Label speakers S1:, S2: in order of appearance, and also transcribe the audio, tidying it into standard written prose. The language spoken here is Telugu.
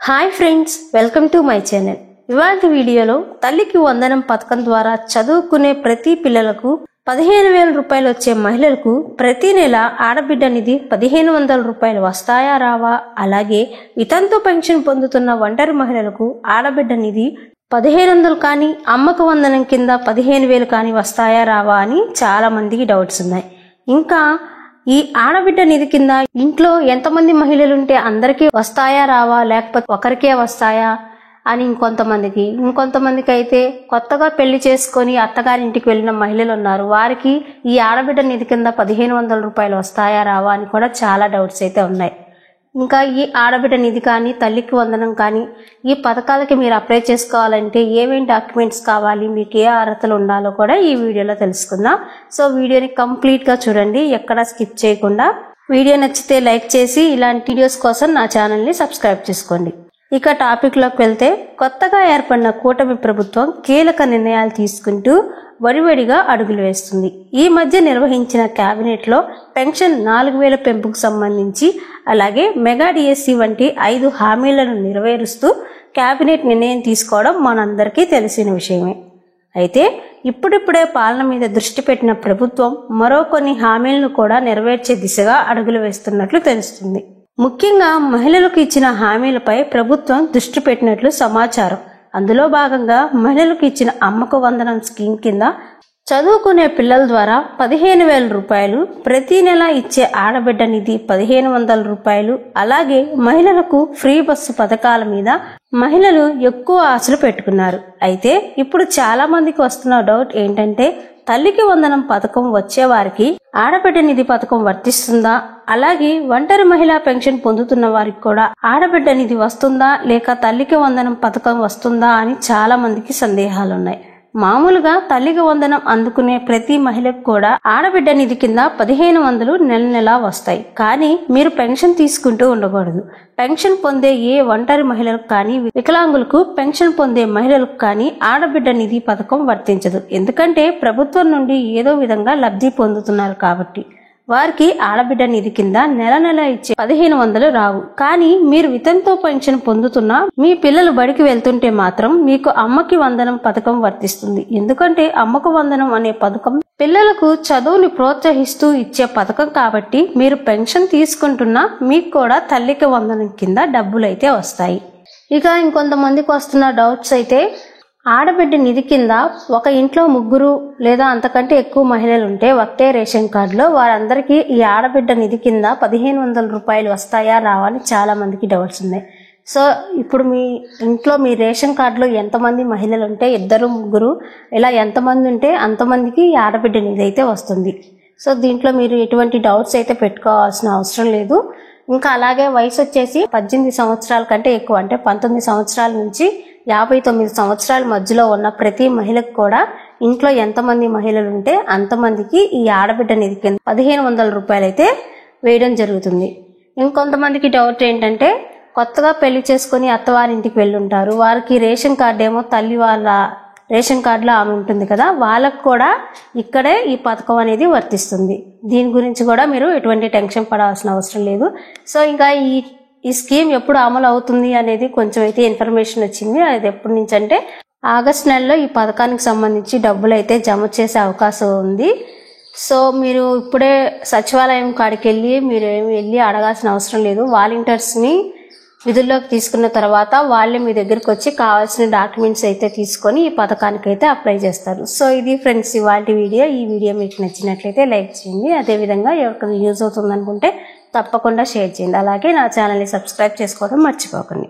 S1: Hi friends, welcome to my channel. ఇవాళ వీడియోలో తల్లికి వందనం పథకం ద్వారా చదువుకునే ప్రతి పిల్లలకు 15,000 రూపాయలు వచ్చే మహిళలకు ప్రతి నెల ఆడబిడ్డ నిధి 1,500 రూపాయలు వస్తాయా రావా, అలాగే వితంతు పెన్షన్ పొందుతున్న ఒంటరి మహిళలకు ఆడబిడ్డ నిధి 1,500 కానీ అమ్మకు వందనం కింద 15,000 కానీ వస్తాయా రావా అని చాలా మందికి డౌట్స్ ఉన్నాయి. ఇంకా ఈ ఆడబిడ్డ నిధి కింద ఇంట్లో ఎంతమంది మహిళలుంటే అందరికీ వస్తాయా రావా, లేకపోతే ఒకరికే వస్తాయా అని ఇంకొంతమందికి అయితే కొత్తగా పెళ్లి చేసుకొని అత్తగారింటికి వెళ్ళిన మహిళలు ఉన్నారు. వారికి ఈ ఆడబిడ్డ నిధి కింద 1,500 రూపాయలు వస్తాయా రావా అని కూడా చాలా డౌట్స్ అయితే ఉన్నాయి. ఇంకా ఈ ఆడబిడ్డ నిధి కానీ తల్లికి వందనం కానీ ఈ పథకాలకి మీరు అప్లై చేసుకోవాలంటే ఏమేమి డాక్యుమెంట్స్ కావాలి, మీకు ఏ అర్హతలు ఉండాలో కూడా ఈ వీడియోలో తెలుసుకుందాం. సో వీడియోని కంప్లీట్గా చూడండి, ఎక్కడా స్కిప్ చేయకుండా. వీడియో నచ్చితే లైక్ చేసి ఇలాంటి వీడియోస్ కోసం నా ఛానల్ని సబ్స్క్రైబ్ చేసుకోండి. ఇక టాపిక్లోకి వెళ్తే, కొత్తగా ఏర్పడిన కూటమి ప్రభుత్వం కీలక నిర్ణయాలు తీసుకుంటూ వడివడిగా అడుగులు వేస్తుంది. ఈ మధ్య నిర్వహించిన కేబినెట్లో పెన్షన్ 4,000 పెంపుకు సంబంధించి, అలాగే మెగా డిఎస్సి వంటి 5 హామీలను నెరవేరుస్తూ కేబినెట్ నిర్ణయం తీసుకోవడం మనందరికీ తెలిసిన విషయమే. అయితే ఇప్పుడిప్పుడే పాలన మీద దృష్టి పెట్టిన ప్రభుత్వం మరో కొన్ని హామీలను కూడా నెరవేర్చే దిశగా అడుగులు వేస్తున్నట్లు తెలుస్తుంది. ముఖ్యంగా మహిళలకు ఇచ్చిన హామీలపై ప్రభుత్వం దృష్టి పెట్టినట్లు సమాచారం. అందులో భాగంగా మహిళలకు ఇచ్చిన అమ్మకు వందనం స్కీమ్ కింద చదువుకునే పిల్లల ద్వారా 15,000 రూపాయలు, ప్రతి నెల ఇచ్చే ఆడబిడ్డ నిధి 1,500 రూపాయలు, అలాగే మహిళలకు ఫ్రీ బస్సు పథకాల మీద మహిళలు ఎక్కువ ఆశలు పెట్టుకున్నారు. అయితే ఇప్పుడు చాలా మందికి వస్తున్న డౌట్ ఏంటంటే, తల్లికి వందనం పథకం వచ్చే వారికి ఆడబిడ్డ నిధి పథకం వర్తిస్తుందా, అలాగే ఒంటరి మహిళా పెన్షన్ పొందుతున్న వారికి కూడా ఆడబిడ్డ నిధి వస్తుందా, లేక తల్లికి వందనం పథకం వస్తుందా అని చాలా మందికి సందేహాలున్నాయి. మామూలుగా తల్లికి వందనం అందుకునే ప్రతి మహిళకు కూడా ఆడబిడ్డ నిధి కింద 1,500 నెల నెలా వస్తాయి. కానీ మీరు పెన్షన్ తీసుకుంటూ ఉండకూడదు. పెన్షన్ పొందే ఏ ఒంటరి మహిళలకు కానీ, వికలాంగులకు పెన్షన్ పొందే మహిళలకు కానీ ఆడబిడ్డ నిధి పథకం వర్తించదు. ఎందుకంటే ప్రభుత్వం నుండి ఏదో విధంగా లబ్ధి పొందుతున్నారు కాబట్టి వారికి ఆడబిడ్డ నిధి కింద నెల నెల ఇచ్చే 1,500 రావు. కానీ మీరు వితంతు పెన్షన్ పొందుతున్నా మీ పిల్లలు బడికి వెళ్తుంటే మాత్రం మీకు అమ్మకి వందనం పథకం వర్తిస్తుంది. ఎందుకంటే అమ్మకు వందనం అనే పథకం పిల్లలకు చదువుని ప్రోత్సహిస్తూ ఇచ్చే పథకం కాబట్టి మీరు పెన్షన్ తీసుకుంటున్నా మీకు కూడా తల్లికి వందనం కింద డబ్బులైతే వస్తాయి. ఇక ఇంకొంతమందికి వస్తున్న డౌట్స్ అయితే, ఆడబిడ్డ నిధి కింద ఒక ఇంట్లో 3 లేదా అంతకంటే ఎక్కువ మహిళలు ఉంటే ఒకటే రేషన్ కార్డులో వారందరికీ ఈ ఆడబిడ్డ నిధి కింద 1,500 రూపాయలు వస్తాయా రావా అని చాలా మందికి డౌట్స్ ఉన్నాయి. సో ఇప్పుడు మీ ఇంట్లో మీ రేషన్ కార్డులో ఎంతమంది మహిళలు ఉంటే 2, 3 ఇలా ఎంతమంది ఉంటే అంతమందికి ఈ ఆడబిడ్డ నిధి అయితే వస్తుంది. సో దీంట్లో మీరు ఎటువంటి డౌట్స్ అయితే పెట్టుకోవాల్సిన అవసరం లేదు. ఇంకా అలాగే వయసు వచ్చేసి 18 సంవత్సరాల కంటే ఎక్కువ, అంటే 19 సంవత్సరాల నుంచి 59 సంవత్సరాల మధ్యలో ఉన్న ప్రతి మహిళకు కూడా ఇంట్లో ఎంతమంది మహిళలు ఉంటే అంతమందికి ఈ ఆడబిడ్డ నిధి కింద 1,500 రూపాయలు అయితే వేయడం జరుగుతుంది. ఇంకొంతమందికి డౌట్ ఏంటంటే, కొత్తగా పెళ్లి చేసుకుని అత్తవారింటికి వెళ్ళుంటారు, వారికి రేషన్ కార్డు ఏమో తల్లి వాళ్ళ రేషన్ కార్డులో ఆమె ఉంటుంది కదా, వాళ్ళకు కూడా ఇక్కడే ఈ పథకం అనేది వర్తిస్తుంది. దీని గురించి కూడా మీరు ఎటువంటి టెన్షన్ పడాల్సిన అవసరం లేదు. సో ఇంకా ఈ స్కీమ్ ఎప్పుడు అమలు అవుతుంది అనేది కొంచెం అయితే ఇన్ఫర్మేషన్ వచ్చింది. అది ఎప్పటి నుంచి అంటే ఆగస్టు నెలలో ఈ పథకానికి సంబంధించి డబ్బులు అయితే జమ చేసే అవకాశం ఉంది. సో మీరు ఇప్పుడే సచివాలయం కాడికి వెళ్ళి అడగాల్సిన అవసరం లేదు. వాలంటీర్స్ని విధుల్లోకి తీసుకున్న తర్వాత వాళ్ళే మీ దగ్గరకు వచ్చి కావాల్సిన డాక్యుమెంట్స్ అయితే తీసుకొని ఈ పథకానికి అయితే అప్లై చేస్తారు. సో ఇది ఫ్రెండ్స్ ఇవాళ వీడియో. ఈ వీడియో మీకు నచ్చినట్లయితే లైక్ చేయండి. అదేవిధంగా ఎవరికైనా యూజ్ అవుతుంది అనుకుంటే తప్పకుండా షేర్ చేయండి. అలాగే నా ఛానల్ని సబ్స్క్రైబ్ చేసుకోవడం మర్చిపోకండి.